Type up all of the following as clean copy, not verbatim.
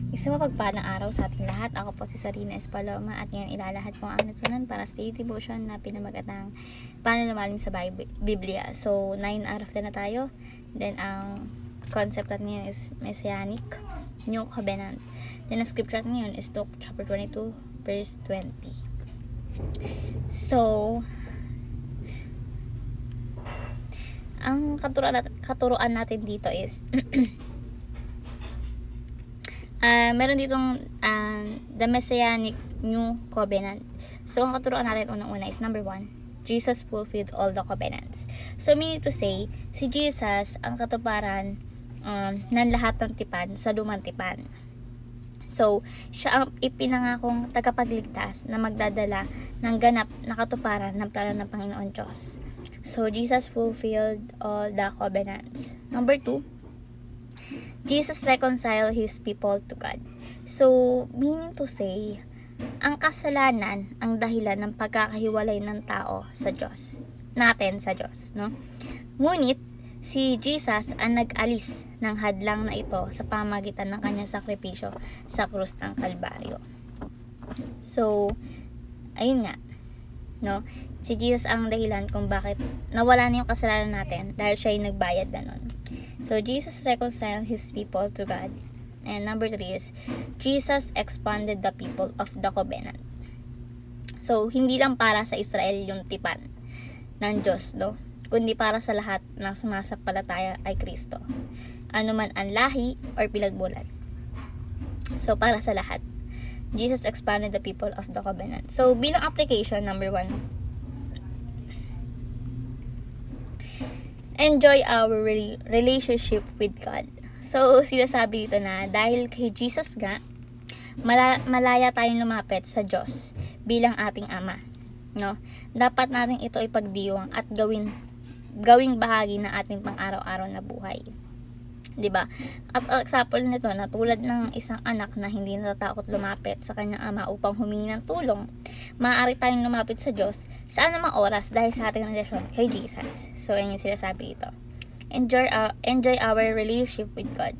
Isang mapagpalang araw sa ating lahat. Ako po si Sarina Espaloma at ngayon ilalahad kong ang natunan para sa daily devotion na pinamagatang paano lumalim sa Biblia. So, 9 out of 10 na tayo. Then, ang concept natin ngayon is Messianic, New Covenant. Then, ang scripture natin ngayon is Luke chapter 22, verse 20. So, ang katuruan natin dito is meron ditong the Messianic New Covenant. So, ang katuruan natin unang-una is number 1, Jesus fulfilled all the covenants. So, meaning to say, si Jesus ang katuparan ng lahat ng tipan sa lumang tipan. So, siya ang ipinangakong tagapagligtas na magdadala ng ganap na katuparan ng plano ng Panginoon Diyos. So, Jesus fulfilled all the covenants. Number 2, Jesus reconciled His people to God. So, meaning to say, ang kasalanan ang dahilan ng pagkakahiwalay ng tao sa Diyos. Natin sa Diyos, no? Ngunit, si Jesus ang nag-alis ng hadlang na ito sa pamagitan ng kanyang sakripisyo sa krus ng Kalbaryo. So, ayun nga, no? Si Jesus ang dahilan kung bakit nawala na yung kasalanan natin dahil siya yung nagbayad na nun. So, Jesus reconciled His people to God. And number 3 is, Jesus expanded the people of the covenant. So, hindi lang para sa Israel yung tipan ng Diyos, no? Kundi para sa lahat ng sumasampalataya ay Kristo. Ano man ang lahi or pinagmulan. So, para sa lahat. Jesus expanded the people of the covenant. So, bilang application, number 1, enjoy our relationship with God. So, sinasabi dito na dahil kay Jesus nga, malaya tayong lumapit sa Diyos bilang ating Ama. No? Dapat natin ito ipagdiwang at gawing bahagi ng ating pang-araw-araw na buhay. 'Di ba? At example nito na tulad ng isang anak na hindi natatakot lumapit sa kanyang ama upang humingi ng tulong, maaari tayong lumapit sa Diyos sa anumang oras dahil sa ating relasyon kay Jesus. So, yan yung sinasabi dito. Enjoy our relationship with God.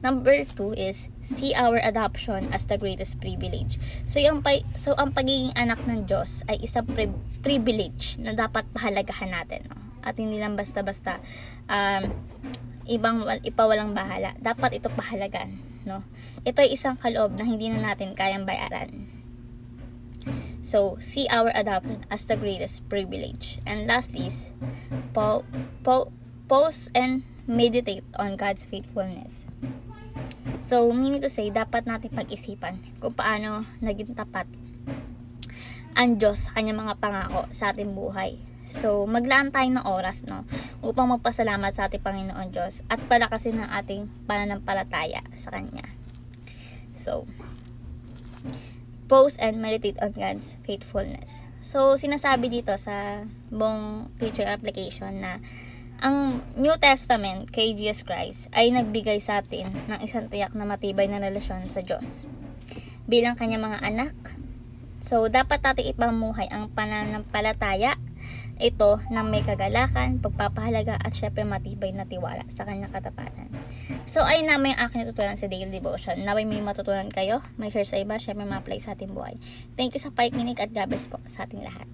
Number 2 is see our adoption as the greatest privilege. So, ang pagiging anak ng Diyos ay isang privilege na dapat pahalagahan natin, no? At hindi lang basta-basta ipawalang bahala. Dapat ito pahalagan, no? Ito ay isang kaloob na hindi na natin kayang bayaran. So, see our adoption as the greatest privilege. And lastly is pause and meditate on God's faithfulness. So, meaning to say, dapat natin pag-isipan kung paano naging tapat ang Diyos sa kanyang mga pangako sa ating buhay. So, maglaan tayo ng oras, no, upang magpasalamat sa ating Panginoon Diyos at palakasin ang ating pananampalataya sa Kanya. So, pause and meditate on God's faithfulness. So, sinasabi dito sa buong teaching application na ang New Testament kay Jesus Christ ay nagbigay sa atin ng isang tiyak na matibay na relasyon sa Diyos bilang Kanyang mga anak. So, dapat natin ipamuhay ang pananampalataya ito ng may kagalakan, pagpapahalaga at syempre matibay na tiwala sa kanyang katapatan. So, ayun naman yung aking natutunan sa daily devotion. Naway may matutunan kayo, may share sa iba, syempre ma-apply sa ating buhay. Thank you sa pakikinig at God bless po sa ating lahat.